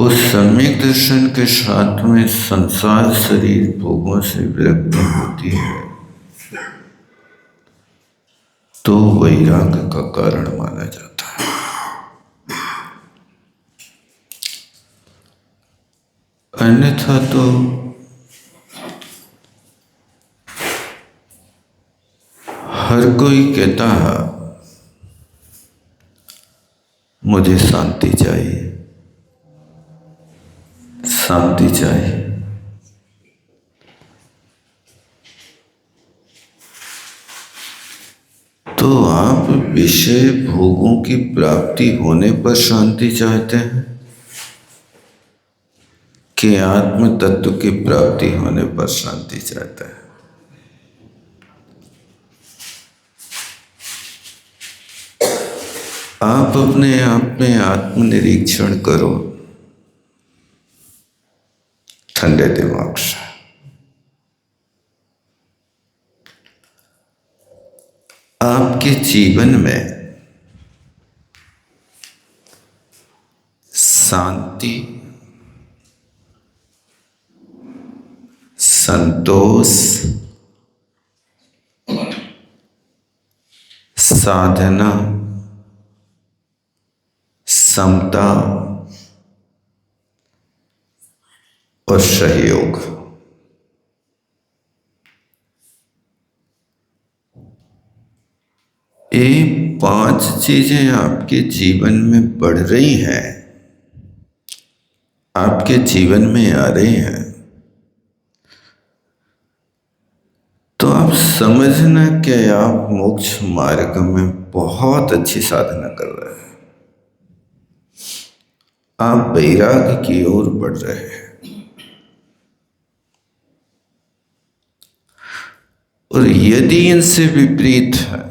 उस सम्यक दर्शन के साथ में संसार शरीर भोगों से विरक्ति होती है तो वैराग्य का कारण माना जाता है। अन्यथा तो हर कोई कहता है मुझे शांति चाहिए, शांति चाहिए। तो आप विषय भोगों की प्राप्ति होने पर शांति चाहते हैं कि आत्म तत्व की प्राप्ति होने पर शांति चाहते हैं? आप अपने आप में आत्मनिरीक्षण करो ठंडे दिमाग से। आपके जीवन में शांति, संतोष, साधना, समता और सहयोग, ये 5 चीजें आपके जीवन में बढ़ रही हैं, आपके जीवन में आ रही हैं, तो आप समझना कि आप मोक्ष मार्ग में बहुत अच्छी साधना कर रहे हैं, आप वैराग्य की ओर बढ़ रहे हैं। और यदि इनसे विपरीत है,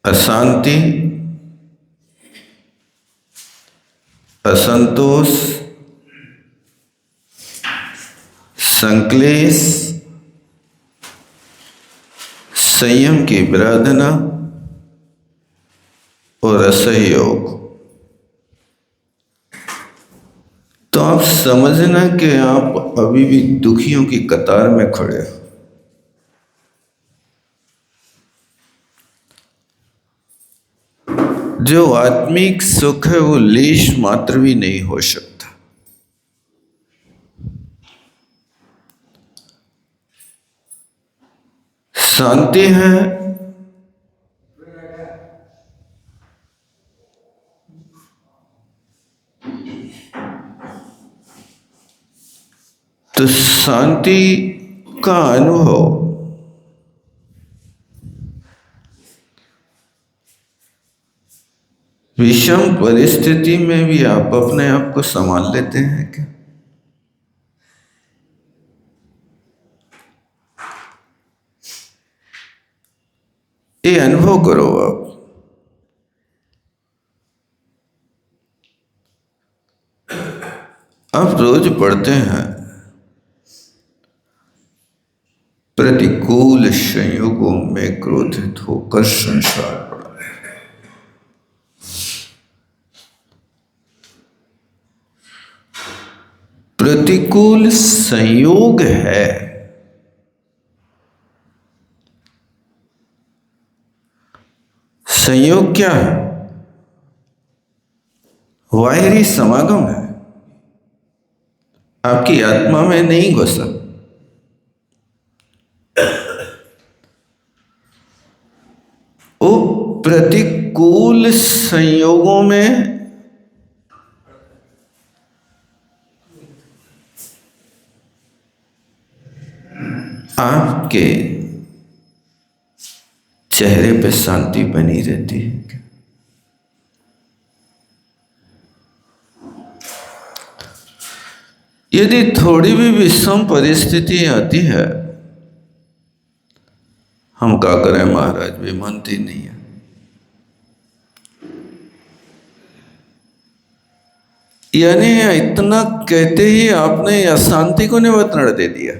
अशांति, असंतोष, संक्लेश, संयम की विराधना और असहयोग, तो आप समझना कि आप अभी भी दुखियों की कतार में खड़े हो। जो आत्मिक सुख है वो लेश मात्र भी नहीं हो सकता। शांति है तो शांति का अनुभव विषम परिस्थिति में भी आप अपने आप को संभाल लेते हैं क्या? ये अनुभव करो आप रोज पढ़ते हैं प्रतिकूल संयोगों में क्रोधित होकर संसार पड़ा है। प्रतिकूल संयोग है, संयोग क्या है? बाहरी समागम है, आपकी आत्मा में नहीं घुसा। वो प्रतिकूल संयोगों में आपके चेहरे पे शांति बनी रहती है क्या? यदि थोड़ी भी विषम परिस्थिति आती है, हम क्या करें महाराज, भी मानती नहीं है। यानी इतना कहते ही आपने अशांति को निमंत्रण दे दिया,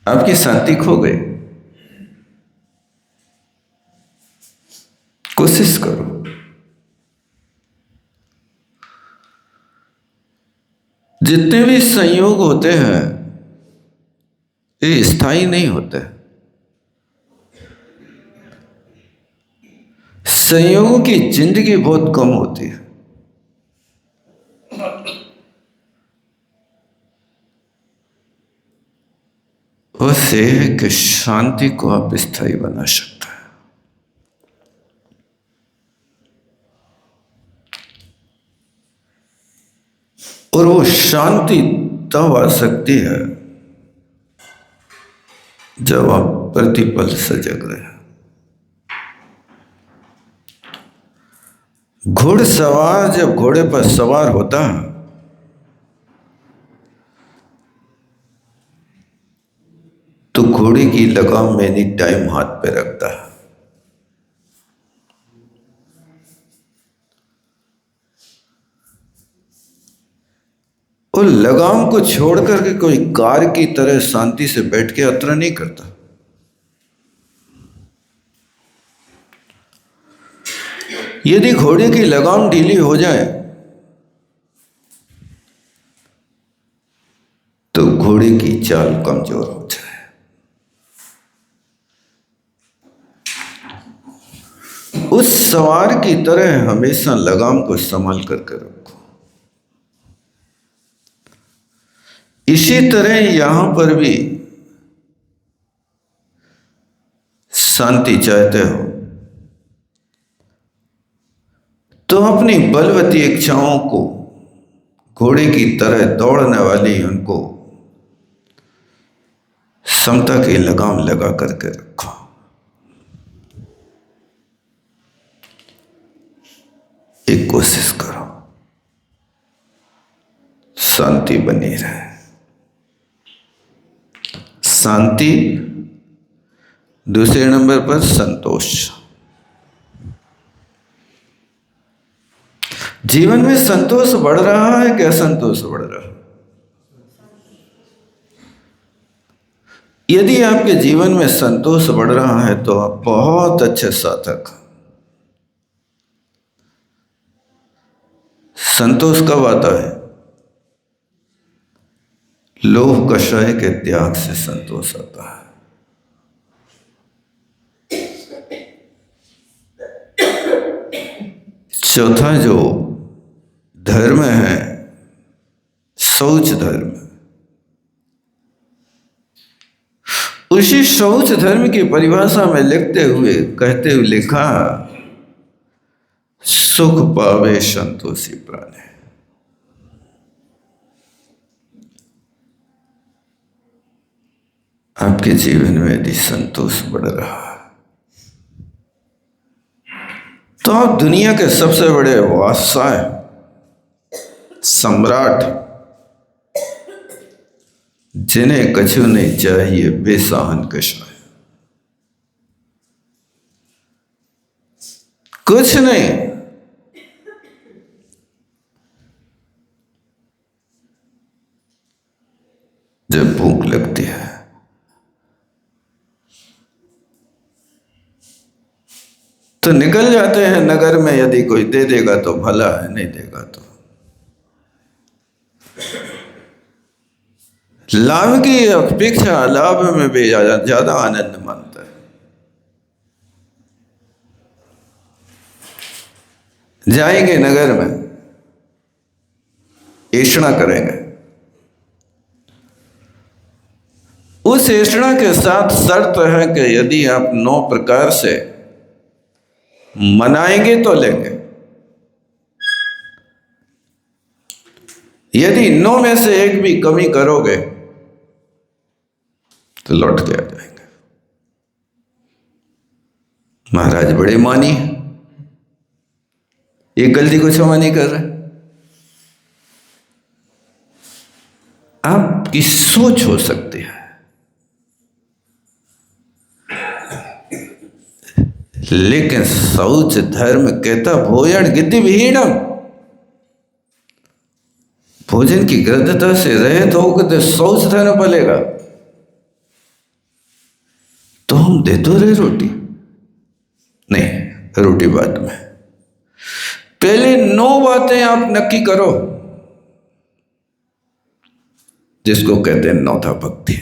आपकी शांति खो गई। कोशिश करो। जितने भी संयोग होते हैं ये स्थायी नहीं होते। संयोगों की जिंदगी बहुत कम होती है। बस ये है कि शांति को आप स्थायी बना सकते हैं। और वो शांति तब आ सकती है जब आप प्रतिपल सजग रहे। घुड़सवार जब घोड़े पर सवार होता है तो घोड़े की लगाम एनी टाइम हाथ पे रखता है। और लगाम को छोड़ करके कोई कार की तरह शांति से बैठ के यात्रा नहीं करता। यदि घोड़े की लगाम ढीली हो जाए तो घोड़े की चाल कमजोर हो जाए। उस सवार की तरह हमेशा लगाम को संभाल करके रखो। इसी तरह यहां पर भी शांति चाहते हो तो अपनी बलवती इच्छाओं को घोड़े की तरह दौड़ने वाली उनको समता की लगाम लगा करके रखो। एक कोशिश करो शांति बनी रहे। शांति, दूसरे नंबर पर संतोष। जीवन में संतोष बढ़ रहा है कि असंतोष बढ़ रहा है? यदि आपके जीवन में संतोष बढ़ रहा है तो आप बहुत अच्छे साधक। संतोष कब आता है? लोभ कषाय के त्याग से संतोष आता है। चौथा जो धर्म है शौच धर्म, उसी शौच धर्म की परिभाषा में लिखते हुए कहते हुए लिखा, सुख पावे संतोषी प्राणी। आपके जीवन में यदि संतोष बढ़ रहा है तो आप दुनिया के सबसे बड़े वात्साय सम्राट, जिन्हें कछु नहीं चाहिए बेसहान कषाय, कुछ नहीं। जब भूख लगती है तो निकल जाते हैं नगर में, यदि कोई दे देगा तो भला है, नहीं देगा तो। लाभ की अपेक्षा लाभ में भी ज्यादा आनंद मानता है। जाएंगे नगर में, ऐषणा करेंगे, उस ऐषणा के साथ शर्त है कि यदि आप 9 प्रकार से मनाएंगे तो लेंगे, यदि 9 में से एक भी कमी करोगे तो लौट के आ जाएंगे। महाराज बड़े मानी है, एक गलती को क्षमा नहीं कर रहे। आपकी सोच हो सकती है, लेकिन शौच धर्म कहता भोजन गिद्धि विहीनम। भोजन की गृद्धता से रहित होकर तो शौच धर्म पलेगा। तो हम दे तो रहे रोटी नहीं, रोटी बाद में। पहले 9 बातें आप नक्की करो, जिसको कहते हैं नौथा भक्ति।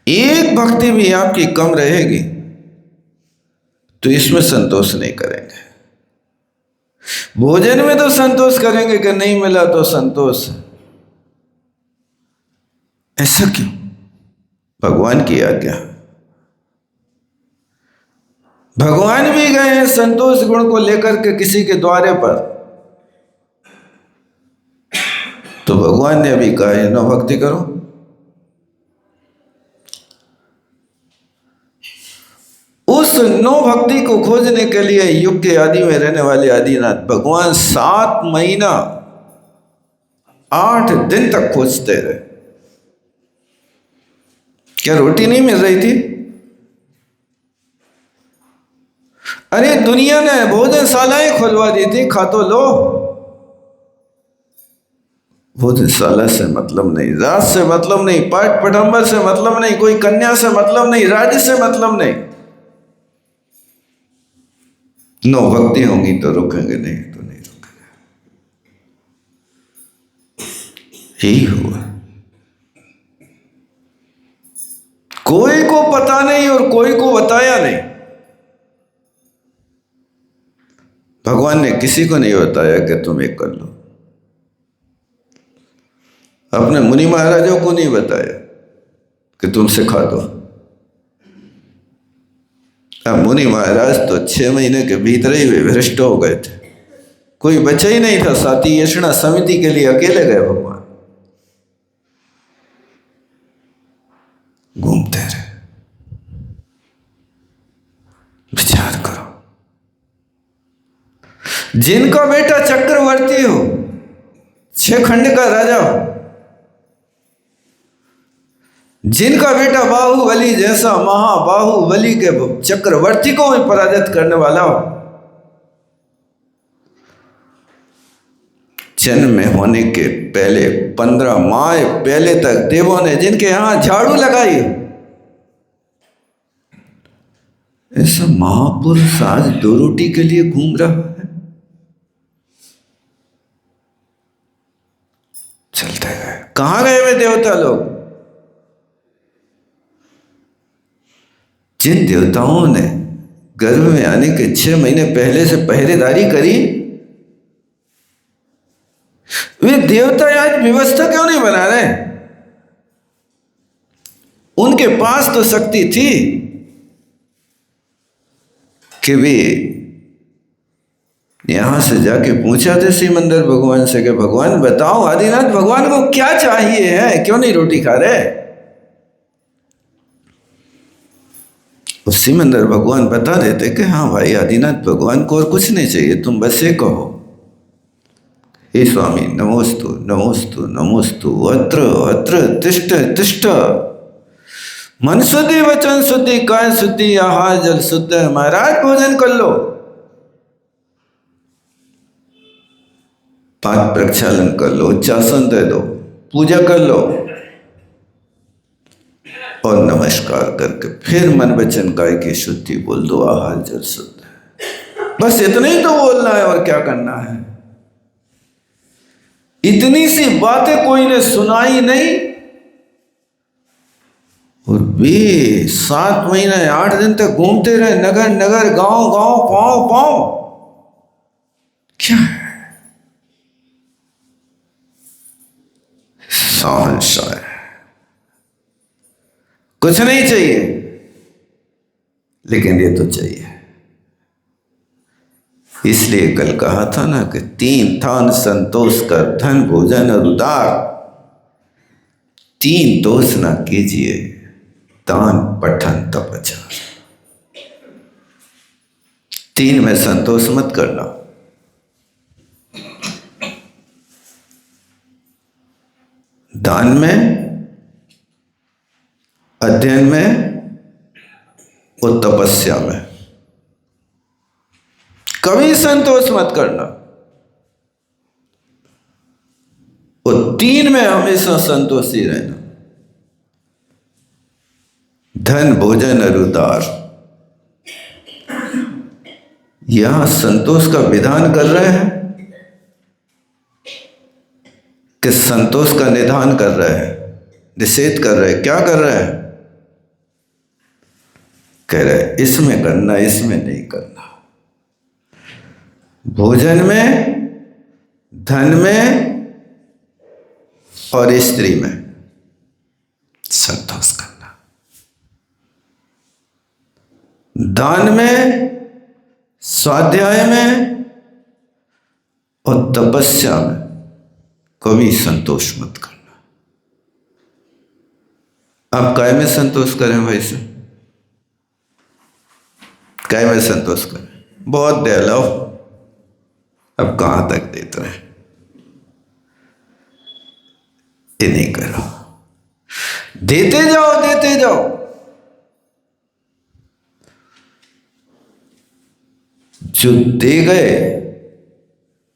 एक भक्ति भी आपकी कम रहेगी तो इसमें संतोष नहीं करेंगे। भोजन में तो संतोष करेंगे कि नहीं मिला तो संतोष। ऐसा क्यों? भगवान की आज्ञा। भगवान भी गए हैं संतोष गुण को लेकर के किसी के द्वारे पर, तो भगवान ने भी कहा है 9 भक्ति करो। उस 9 भक्ति को खोजने के लिए युग के आदि में रहने वाले आदिनाथ भगवान 7 महीना 8 दिन तक खोजते रहे। क्या रोटी नहीं मिल रही थी? अरे दुनिया ने भोजनशालाएं खुलवा दी थी, खा तो लो। भोजनशाला से मतलब नहीं, रात से मतलब नहीं, पाठ पढ़ंबर से मतलब नहीं, कोई कन्या से मतलब नहीं, राज्य से मतलब नहीं। 9 भक्ति होंगी तो रुकेंगे, नहीं तो नहीं रुकेंगे। यही हुआ। कोई को पता नहीं और कोई को बताया नहीं। भगवान ने किसी को नहीं बताया कि तुम एक कर लो। अपने मुनि महाराजों को नहीं बताया कि तुम सिखा दो। अब मुनि महाराज तो 6 महीने के भीतर ही वे भ्रष्ट हो गए थे। कोई बचा ही नहीं था। साथी यशना समिति के लिए अकेले गए भगवान। घूमते रहे। विचार करो, जिनका बेटा चक्रवर्ती हो, 6 खंड का राजा हो, जिनका बेटा बाहुबली जैसा महाबाहुबली के चक्रवर्ती को भी पराजित करने वाला हो, जन्म में होने के पहले 15 माह पहले तक देवों ने जिनके यहां झाड़ू लगाई, ऐसा महापुरुष आज 2 रोटी के लिए घूम रहा है। चलते गए। कहां गए वे देवता लोग? जिन देवताओं ने गर्भ में आने के 6 महीने पहले से पहरेदारी करी, वे देवता आज व्यवस्था क्यों नहीं बना रहे? उनके पास तो शक्ति थी कि वे यहां से जाके पूछा थे सिमंदर भगवान से कि भगवान बताओ, आदिनाथ भगवान को क्या चाहिए है, क्यों नहीं रोटी खा रहे? उस सिमंदर भगवान बता देते कि हाँ भाई आदिनाथ भगवान को और कुछ नहीं चाहिए, तुम बस ये कहो, हे स्वामी नमोस्तु नमोस्तु नमोस्तु, अत्र अत्र तिष्ठ तिष्ठ, मन शुद्धि वचन शुद्धि काय शुद्धि आहार जल शुद्ध। महाराज भोजन कर लो, पाठ प्रक्षालन कर लो, उच्चासन दे दो, पूजा कर लो और नमस्कार करके फिर मन वचन काय की शुद्धि बोल दो, आहार जल शुद्ध। बस इतना ही तो बोलना है, और क्या करना है? इतनी सी बातें कोई ने सुनाई नहीं, और वे 7 महीने 8 दिन तक घूमते रहे, नगर नगर गांव गांव पांव पांव। क्या है? शहंशाह। कुछ नहीं चाहिए, लेकिन ये तो चाहिए। इसलिए कल कहा था ना कि 3 थान संतोष कर, धन भोजन और उदार। 3 दोष ना कीजिए, दान पठन तपचार। 3 में संतोष मत करना। दान में, अध्ययन में और तपस्या में कभी संतोष मत करना। और 3 में हमेशा संतोषी रहना, धन भोजन और उदार। यहां संतोष का विधान कर रहे हैं कि संतोष का निधान कर रहे हैं, निषेध कर रहे हैं? क्या कर रहे हैं? कह रहे इसमें करना, इसमें नहीं करना। भोजन में, धन में और स्त्री में संतोष करना, दान में, स्वाध्याय में और तपस्या में कभी संतोष मत करना। आप काय में संतोष करें भाई से? काय में संतोष करें? बहुत दे लो, अब कहां तक देते हैं? ये नहीं करो, देते जाओ, देते जाओ। जो दे गए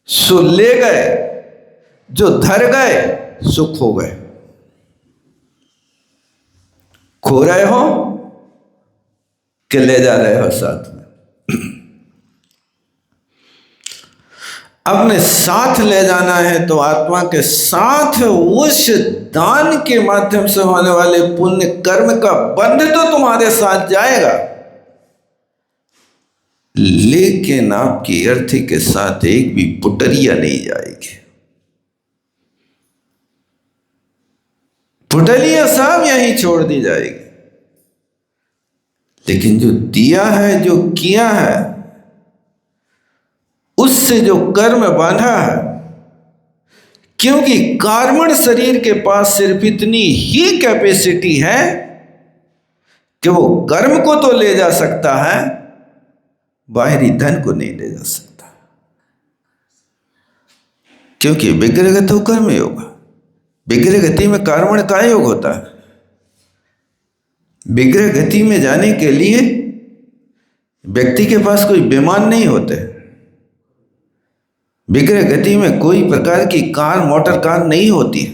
सो ले गए, जो धर गए सो खो गए। खो रहे हो कि ले जा रहे हो साथ में? अपने साथ ले जाना है तो आत्मा के साथ उस दान के माध्यम से होने वाले पुण्य कर्म का बंध तो तुम्हारे साथ जाएगा, लेकिन आपकी अर्थी के साथ एक भी पुटरिया नहीं जाएगी। पुटलिया सब यहीं छोड़ दी जाएगी। लेकिन जो दिया है, जो किया है, उससे जो कर्म बांधा है, क्योंकि कार्बन शरीर के पास सिर्फ इतनी ही कैपेसिटी है कि वो कर्म को तो ले जा सकता है, बाहरी धन को नहीं ले जा सकता। क्योंकि विग्रह तो कर्म योग, विग्रह गति में कार्बन का योग होता है। विग्रह गति में जाने के लिए व्यक्ति के पास कोई विमान नहीं होते, विग्रह गति में कोई प्रकार की कार, मोटर कार नहीं होती।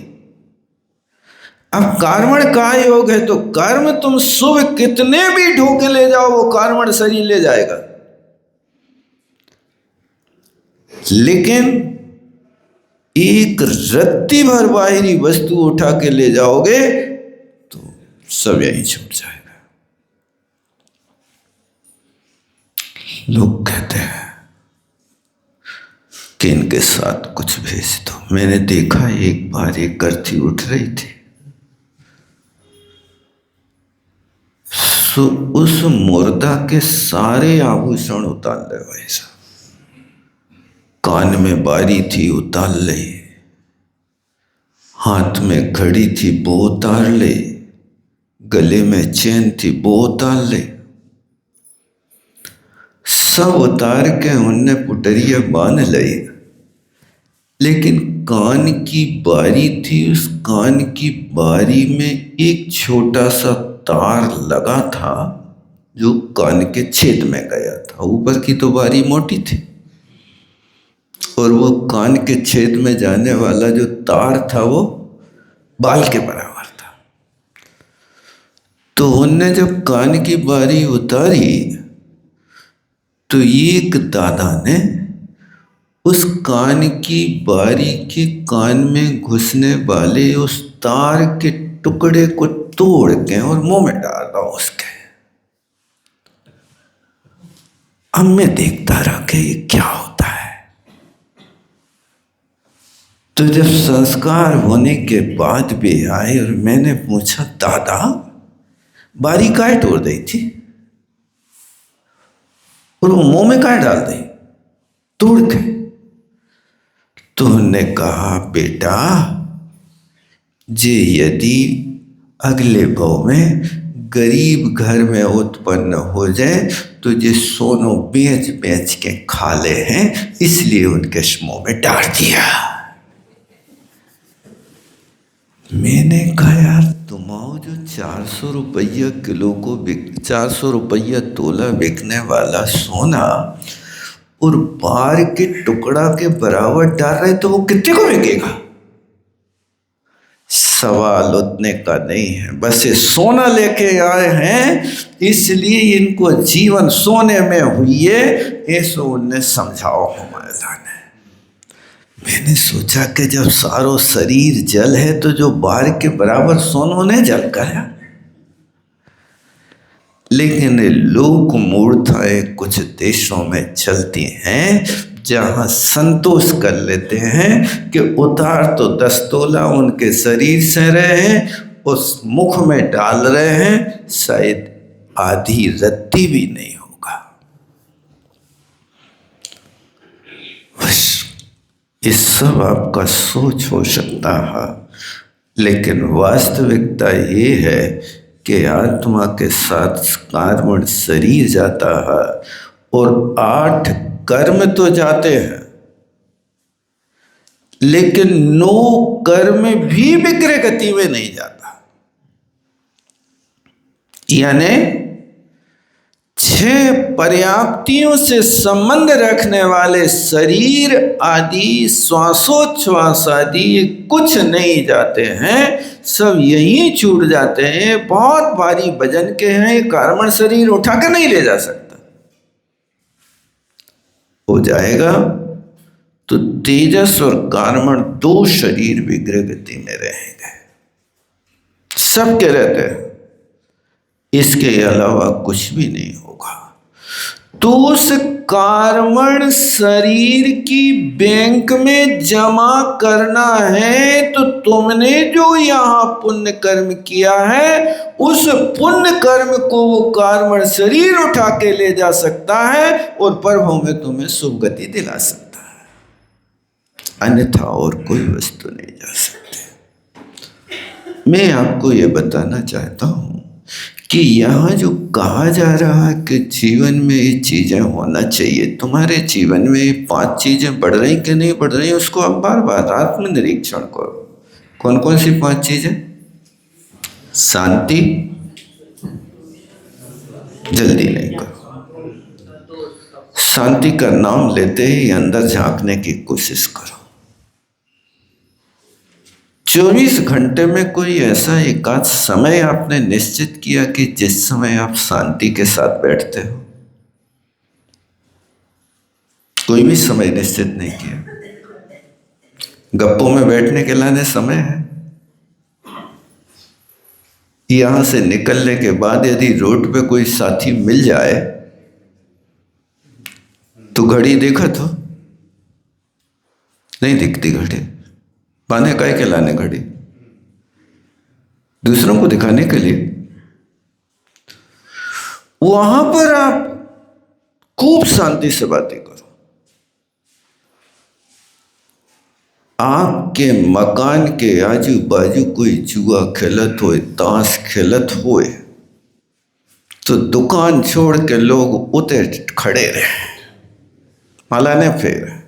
अब कार्बन का योग है तो कर्म तुम शुभ कितने भी ढोके ले जाओ, वो कार्बन शरीर ले जाएगा। लेकिन एक रत्ती भर बाहरी वस्तु उठा के ले जाओगे तो सब यहीं छूट जाएगा। लोग कहते हैं कि इनके साथ कुछ भेज दो। मैंने देखा एक बार एक अर्थी उठ रही थी, सो उस मुर्दा के सारे आभूषण उतार ले भाई साहब। कान में बारी थी, उतार ले। हाथ में घड़ी थी, वो उतार ले। गले में चैन थी, वो उतार ले। सब उतार के उनने पुटरिया बांध ली। लेकिन कान की बारी थी, उस कान की बारी में एक छोटा सा तार लगा था जो कान के छेद में गया था। ऊपर की तो बारी मोटी थी और वो कान के छेद में जाने वाला जो तार था वो बाल के बराबर था। तो उनने जब कान की बारी उतारी तो एक दादा ने उस कान की बारी के कान में घुसने वाले उस तार के टुकड़े को तोड़ के और मुंह में डाल रहा उसके। अब मैं देखता रहा कि ये क्या होता है। तो जब संस्कार होने के बाद भी आए और मैंने पूछा, दादा बारी काहे तोड़ दी थी और वो मुंह में काहे डाल दी तोड़ के? तो उन्होंने कहा, बेटा जे यदि अगले भाव में गरीब घर में उत्पन्न हो जाए तो ये सोनो बेच बेच के खा ले हैं, इसलिए उनके मुंह में डाल दिया। मैंने कहा, यार तुम्हारा जो 400 रुपया किलो को 400 रुपया तोला बिकने वाला सोना और बार के टुकड़ा के बराबर डाल रहे तो वो कितने को बिकेगा? सवाल उतने का नहीं है, बस ये सोना लेके आए हैं इसलिए इनको जीवन सोने में हुई है, ऐसो उन्हें समझाओ हमारे लाने। मैंने सोचा कि जब सारो शरीर जल है तो जो बाहर के बराबर सोनो ने जल गया। लेकिन लोक मूर्ताएं कुछ देशों में चलती हैं जहां संतोष कर लेते हैं कि उतार तो 10 तोला उनके शरीर से रहे हैं, उस मुख में डाल रहे हैं, शायद आधी रत्ती भी नहीं होगा। बस ये सब आपका सोच हो सकता है, लेकिन वास्तविकता ये है कि आत्मा के साथ कार्बन शरीर जाता है और 8 कर्म तो जाते हैं, लेकिन 9 कर्म भी विग्रह गति में नहीं जाता। यानी 6 पर्याप्तियों से संबंध रखने वाले शरीर आदि श्वासोच्छ्वास आदि कुछ नहीं जाते हैं, सब यहीं छूट जाते हैं। बहुत भारी वजन के हैं, कार्बन शरीर उठा के नहीं ले जा सकता। हो जाएगा तो तेजस और कार्बन 2 शरीर विग्रह गति में रहेंगे, सबके रहते हैं, इसके अलावा कुछ भी नहीं होगा। तो उस कार्बन शरीर की बैंक में जमा करना है तो तुमने जो यहाँ पुण्य कर्म किया है उस पुण्य कर्म को वो कार्बन शरीर उठा के ले जा सकता है और प्रभु में तुम्हें शुभ गति दिला सकता है, अन्यथा और कोई वस्तु नहीं जा सकती। मैं आपको ये बताना चाहता हूँ कि यहाँ जो कहा जा रहा है कि जीवन में ये चीज़ें होना चाहिए, तुम्हारे जीवन में ये 5 चीज़ें बढ़ रही कि नहीं बढ़ रही, उसको आप बार बार आत्मनिरीक्षण करो। कौन कौन सी 5 चीज़ें? शांति, जल्दी नहीं करो, शांति का नाम लेते ही अंदर झांकने की कोशिश करो। 24 घंटे में कोई ऐसा एकाध समय आपने निश्चित किया कि जिस समय आप शांति के साथ बैठते हो? कोई भी समय निश्चित नहीं किया। गप्पों में बैठने के लाने समय है। यहां से निकलने के बाद यदि रोड पे कोई साथी मिल जाए तो घड़ी देखा तो नहीं दिखती घड़ी, पाने काय के लाने घड़ी? दूसरों को दिखाने के लिए। वहां पर आप खूब शांति से बातें करो। आपके मकान के आजू बाजू कोई जुआ खेलत होए, ताश खेलत होए, तो दुकान छोड़ के लोग उते खड़े रहे, माला ने फिर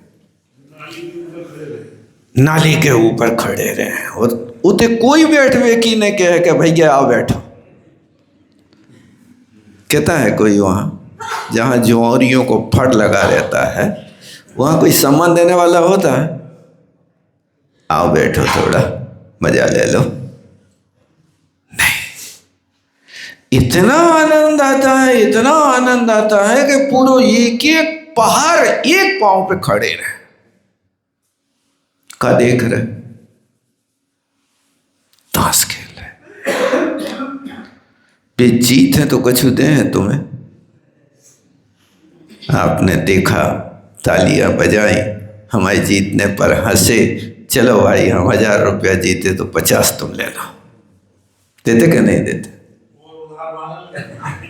नाली के ऊपर खड़े रहे और उते कोई बैठवे की नहीं कहे कि भैया आओ बैठो। कहता है कोई वहाँ जहाँ जुआरियों को फट लगा रहता है, वहाँ कोई सम्मान देने वाला होता है? आओ बैठो, थोड़ा मजा ले लो। नहीं, इतना आनंद आता है, इतना आनंद आता है कि पूरा एक एक पहाड़ एक पांव पे खड़े रहे। का देख रहे? ताश खेल रहे। पे जीत है तो कुछ दे हैं तुम्हें। आपने देखा, तालियां बजाई, हमारे जीतने पर हंसे, चलो भाई हम 1000 रुपया जीते तो 50 तुम ले लो। देते क्या नहीं देते?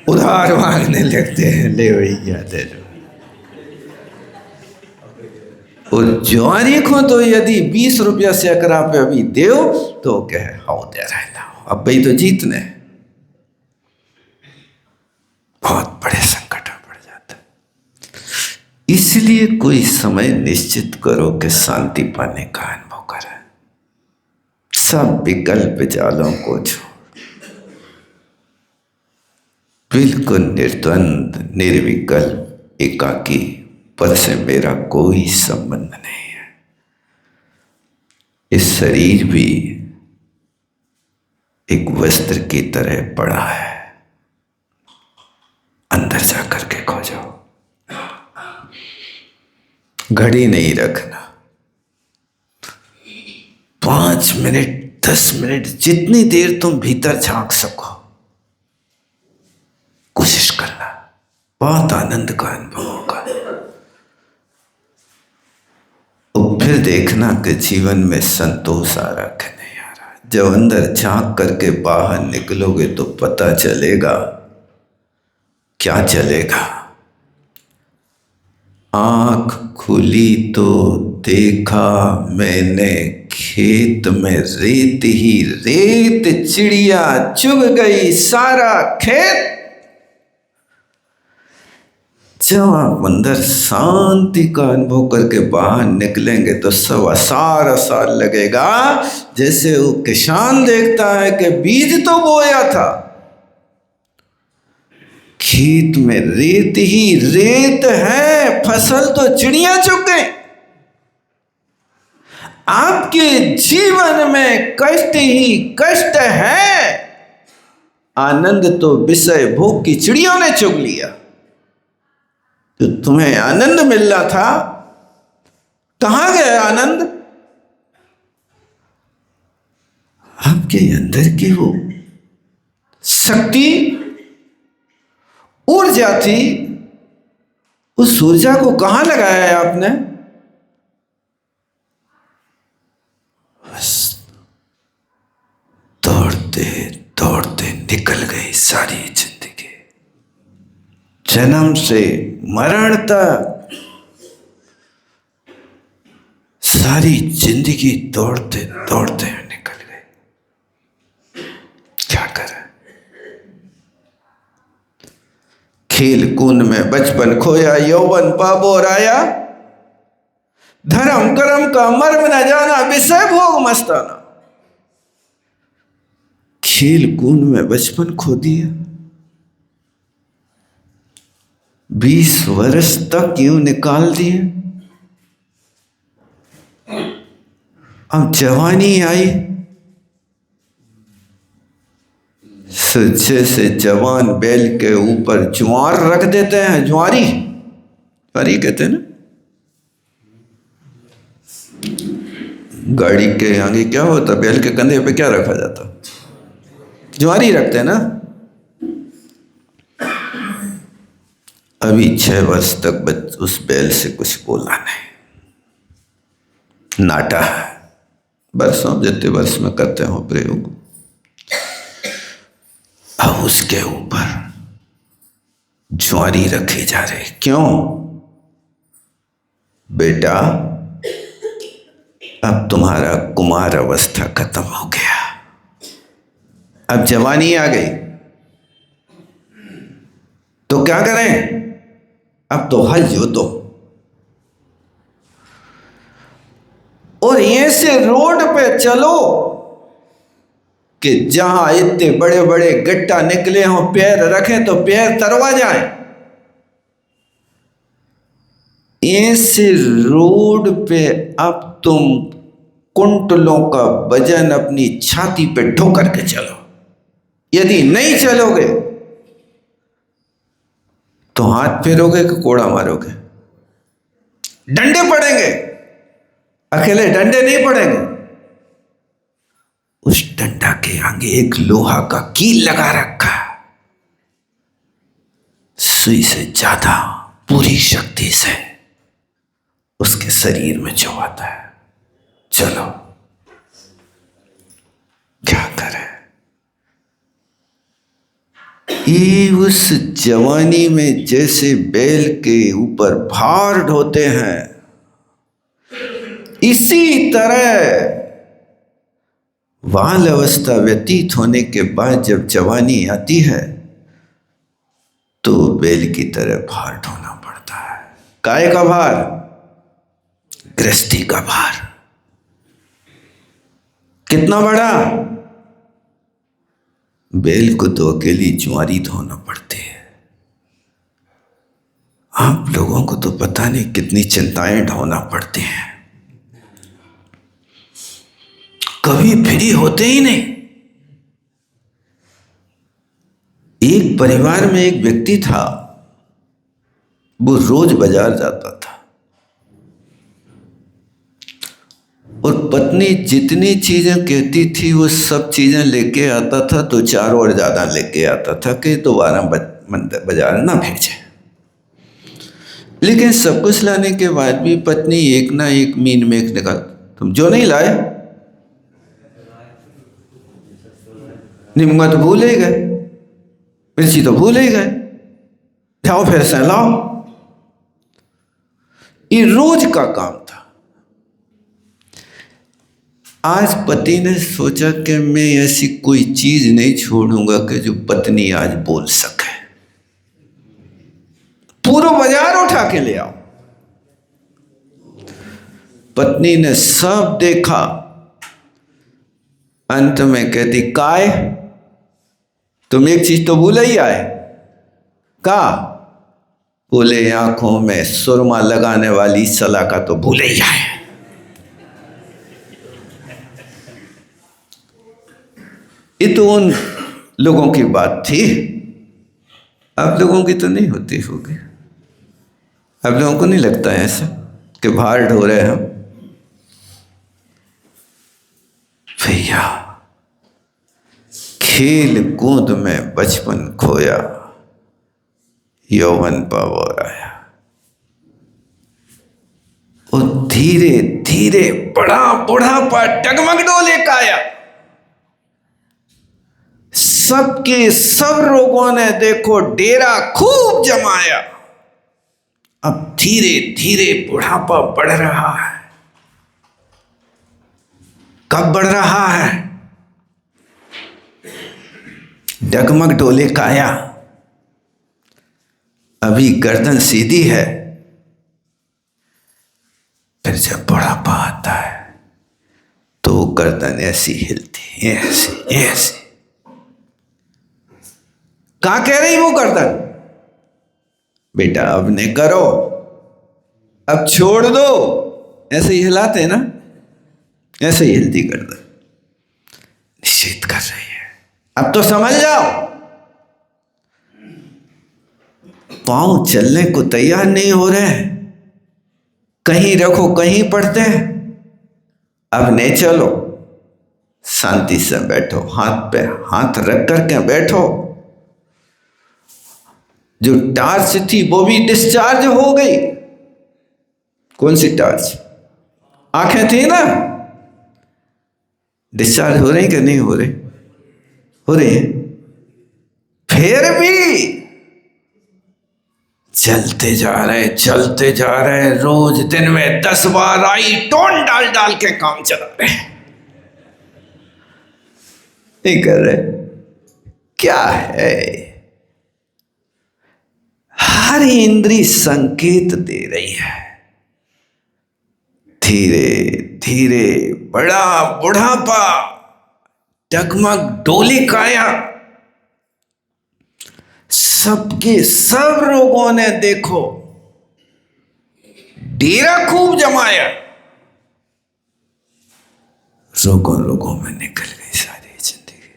उधार मांगने लगते हैं, ले भैया दे दो। और ज्वारी को तो यदि 20 रुपया सैकड़ा पे अभी देव तो कहे हाँ दे रहा, अब भाई तो जीतने। बहुत बड़े संकट में पड़ जाता है। इसलिए कोई समय निश्चित करो कि शांति पाने का अनुभव करें। सब विकल्प जालों को छोड़ बिल्कुल निर्द्वंद निर्विकल्प एकाकी पर से मेरा कोई संबंध नहीं है। इस शरीर भी एक वस्त्र की तरह पड़ा है, अंदर जाकर के खोजो। घड़ी नहीं रखना, 5 मिनट 10 मिनट जितनी देर तुम भीतर झांक सको कोशिश करना, बहुत आनंद का अनुभव होगा। और फिर देखना कि जीवन में संतोष आ रहा कि नहीं आ रहा। जब अंदर झांक करके बाहर निकलोगे तो पता चलेगा। क्या चलेगा? आंख खुली तो देखा मैंने खेत में रेत ही रेत, चिड़िया चुग गई सारा खेत। जब आप अंदर शांति का अनुभव करके बाहर निकलेंगे तो 1.25 साल लगेगा। जैसे वो किसान देखता है कि बीज तो बोया था, खेत में रेत ही रेत है, फसल तो चिड़िया चुग गई। आपके जीवन में कष्ट ही कष्ट है, आनंद तो विषय भोग की चिड़ियों ने चुग लिया। तो तुम्हें आनंद मिल रहा था, कहां गया आनंद? आपके अंदर की वो शक्ति, ऊर्जा थी, उस ऊर्जा को कहां लगाया है आपने? बस दौड़ते दौड़ते निकल गई सारी जिंदगी, जन्म से मरण तक सारी जिंदगी दौड़ते दौड़ते निकल गई। क्या करें? खेल कूद में बचपन खोया, यौवन पाबोर आया, धर्म कर्म का मर्म न जाना, विषय भोग मस्ताना। खेल कूद में बचपन खो दिया, 20 वर्ष तक यूं निकाल दिए। अब जवानी आई, जैसे जवान बैल के ऊपर ज्वार रख देते हैं, ज्वारी कहते हैं ना। गाड़ी के आगे क्या होता, बैल के कंधे पे क्या रखा जाता? ज्वारी रखते हैं ना। अभी 6 वर्ष तक उस बैल से कुछ बोला नहीं, नाटा है। वर्षों जितने वर्ष में करते हो प्रयोग, अब उसके ऊपर ज्वारी रखी जा रही। क्यों? बेटा, अब तुम्हारा कुमार अवस्था खत्म हो गया, अब जवानी आ गई, तो क्या करें? अब तो हल जोतो, और यहीं से रोड पे चलो कि जहां इतने बड़े बड़े गट्टा निकले हों, पैर रखें तो पैर तरवा जाए। ऐसे रोड पे अब तुम कुंटलों का वजन अपनी छाती पे ठोकर के चलो। यदि नहीं चलोगे तो हाथ फेरोगे कि कोड़ा मारोगे? डंडे पड़ेंगे, अकेले डंडे नहीं पड़ेंगे। उस डंडा के आगे एक लोहा का कील लगा रखा है, सुई से ज्यादा पूरी शक्ति से उसके शरीर में चुभाता है। चलो, क्या करें? ये उस जवानी में जैसे बैल के ऊपर भार ढोते हैं, इसी तरह बाल अवस्था व्यतीत होने के बाद जब जवानी आती है तो बैल की तरह भार ढोना पड़ता है। काय का भार? गृहस्थी का भार। कितना बड़ा? बैल को तो अकेली ज्वारी धोना पड़ती है। आप लोगों को तो पता नहीं कितनी चिंताएं ढोना पड़ती हैं, कभी फ्री होते ही नहीं। एक परिवार में एक व्यक्ति था, वो रोज बाजार जाता था और पत्नी जितनी चीजें कहती थी वो सब चीजें लेके आता था, तो चार और ज्यादा लेके आता था कि दोबारा बाजार ना भेजे। लेकिन सब कुछ लाने के बाद भी पत्नी एक ना एक मीन में एक निकाल, तुम जो नहीं लाए नींबू तो भूल ही गए, मिर्ची तो भूल ही गए, जाओ फिर से लाओ। ये रोज का काम था। आज पति ने सोचा कि मैं ऐसी कोई चीज नहीं छोड़ूंगा कि जो पत्नी आज बोल सके, पूरा बाजार उठा के ले आओ। पत्नी ने सब देखा, अंत में कहती, काय तुम एक चीज तो भूल ही आए। का? बोले आंखों में सुरमा लगाने वाली सलाखा तो भूल ही आए। ये तो उन लोगों की बात थी, आप लोगों की तो नहीं होती होगी। आप लोगों को नहीं लगता है ऐसा कि बाहर ढो रहे हम? भैया खेल कूद में बचपन खोया, यौवन पावर आया, और धीरे धीरे बड़ा बुढ़ापा डगमग डोले का आया। सबके सब रोगों ने देखो डेरा खूब जमाया। अब धीरे धीरे बुढ़ापा बढ़ रहा है। कब बढ़ रहा है? डगमग डोले काया, अभी गर्दन सीधी है, फिर जब बुढ़ापा आता है तो गर्दन ऐसी हिलती, ऐसी ऐसी। क्या कह रही वो गर्दन? बेटा अब नहीं करो, अब छोड़ दो। ऐसे ही हिलाते ना, ऐसे ही हिलती गर्दन, निश्चित कर रही है, अब तो समझ जाओ। पांव चलने को तैयार नहीं हो रहे, कहीं रखो कहीं पड़ते हैं। अब नहीं चलो, शांति से बैठो, हाथ पे हाथ रख करके बैठो। जो टार्च थी वो भी डिस्चार्ज हो गई। कौन सी टार्च? आंखें थी ना, डिस्चार्ज हो रही कि नहीं हो रही? हो रही है। फिर भी चलते जा रहे, चलते जा रहे, रोज दिन में 10 बार आई टोन डाल डाल के काम चला रहे। नहीं कर रहे, क्या है? हर इंद्री संकेत दे रही है। धीरे धीरे बड़ा बुढ़ापा, डगमग डोली काया, सबके सब रोगों ने देखो डेरा खूब जमाया। रोगों रोगों में निकल गई सारी जिंदगी।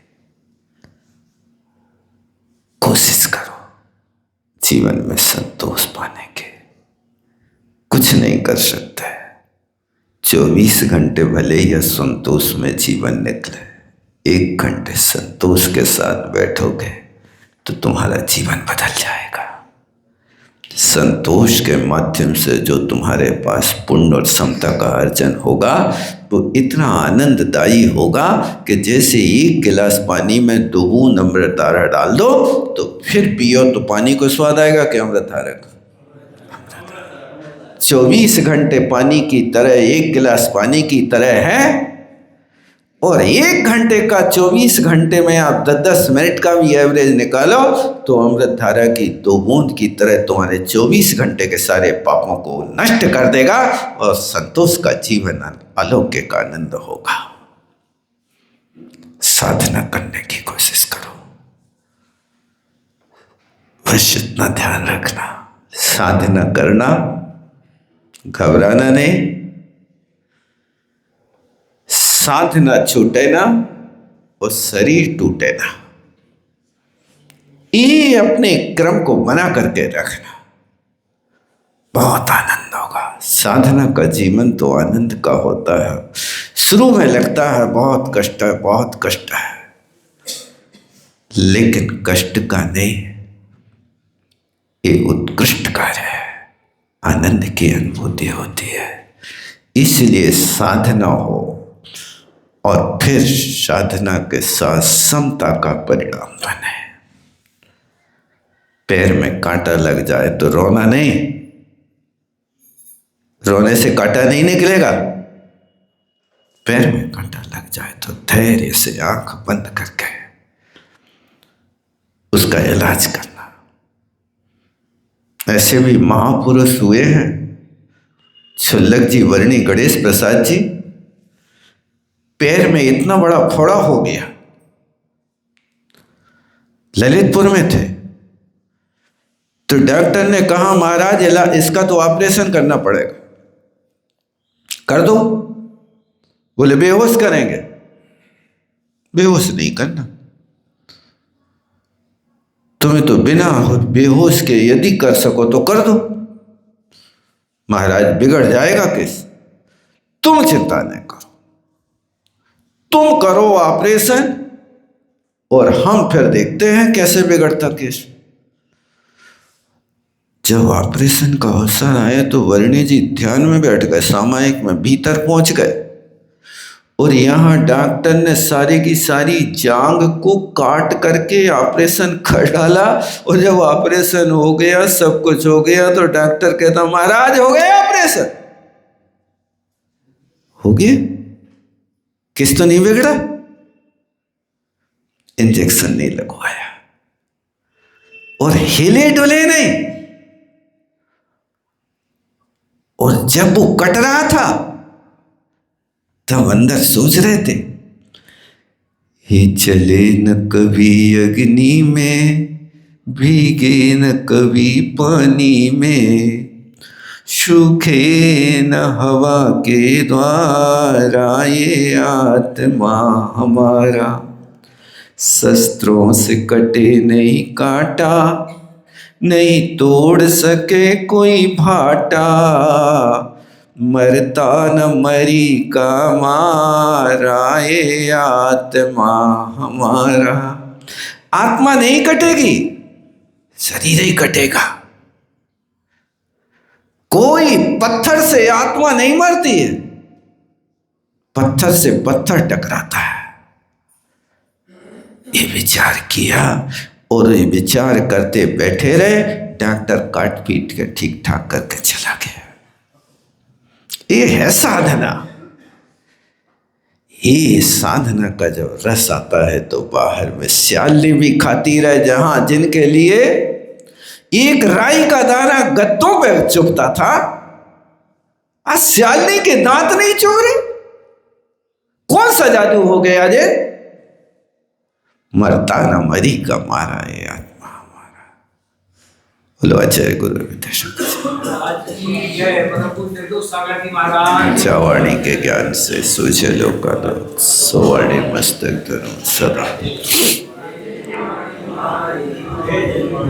कोशिश करो जीवन में संतोष पाने के। कुछ नहीं कर सकते, 24 घंटे भले ही असंतोष में जीवन निकले, 1 घंटे संतोष के साथ बैठोगे तो तुम्हारा जीवन बदल जाएगा। संतोष के माध्यम से जो तुम्हारे पास पुण्य और समता का अर्जन होगा वो इतना आनंददायी होगा कि जैसे 1 गिलास पानी में 2 बूंद अमृतधारा डाल दो तो फिर पियो तो पानी को स्वाद आएगा कि अमृतधारा को? 24 घंटे पानी की तरह, 1 गिलास पानी की तरह है। और 1 घंटे का 24 घंटे में आप 10-10 मिनट का भी एवरेज निकालो तो अमृत धारा की 2 बूंद की तरह तुम्हारे 24 घंटे के सारे पापों को नष्ट कर देगा और संतोष का जीवन अलौकिक आनंद होगा। साधना करने की कोशिश करो, बस इतना ध्यान रखना, साधना करना, घबराना नहीं, साधना छूटे ना और शरीर टूटे ना। ये अपने क्रम को बना करके रखना, बहुत आनंद होगा। साधना का जीवन तो आनंद का होता है। शुरू में लगता है बहुत कष्ट है, बहुत कष्ट है, लेकिन कष्ट का नहीं, ये उत्कृष्ट कार्य है, आनंद की अनुभूति होती है। इसलिए साधना हो और फिर साधना के साथ समता का परिणाम बने। पैर में कांटा लग जाए तो रोना नहीं, रोने से कांटा नहीं निकलेगा। पैर में कांटा लग जाए तो धैर्य से आंख बंद करके उसका इलाज करना। ऐसे भी महापुरुष हुए हैं, छुल्लक जी, वर्णी गणेश प्रसाद जी, पैर में इतना बड़ा फोड़ा हो गया, ललितपुर में थे, तो डॉक्टर ने कहा महाराज इसका तो ऑपरेशन करना पड़ेगा, कर दो। बोले बेहोश करेंगे। बेहोश नहीं करना, तुम्हें तो बिना बेहोश के यदि कर सको तो कर दो। महाराज बिगड़ जाएगा केस, तुम चिंता नहीं करो, तुम करो ऑपरेशन और हम फिर देखते हैं कैसे बिगड़ता केस। जब ऑपरेशन का अवसर आया तो वर्णी जी ध्यान में बैठ गए, सामायिक में भीतर पहुंच गए, और यहां डॉक्टर ने सारी की सारी जांग को काट करके ऑपरेशन कर डाला। और जब ऑपरेशन हो गया, सब कुछ हो गया, तो डॉक्टर कहता महाराज हो गया ऑपरेशन। हो गया, किस तो नहीं बिगड़ा, इंजेक्शन नहीं लगवाया और हिले डुले नहीं। और जब वो कट रहा था तब अंदर सोच रहे थे, ये चले न कभी अग्नि में, भीगे न कभी पानी में, सूखे न हवा के द्वारा, ये आत्मा हमारा, शस्त्रों से कटे नहीं काटा, नहीं तोड़ सके कोई भाटा, मरता न मरी का मारा, ये आत्मा हमारा। आत्मा नहीं कटेगी, शरीर ही कटेगा। कोई पत्थर से आत्मा नहीं मरती है, पत्थर से पत्थर टकराता है। ये विचार किया और ये विचार करते बैठे रहे। डॉक्टर काट पीट के ठीक ठाक करके चला गया। ये है साधना। ये साधना का जब रस आता है तो बाहर में स्याली भी खाती रहे। जहां जिनके लिए एक राई का दाना गत्तों पे चुभता था, आज स्याली के दांत नहीं चुभ रहे। कौन सा जादू हो गया जे? मरता न मरी का मारा, ये आत्मा हमारा। बोलो अजय गुरु वाणी के ज्ञान से सूझे लोका सवाणी मस्तक धरो सदा।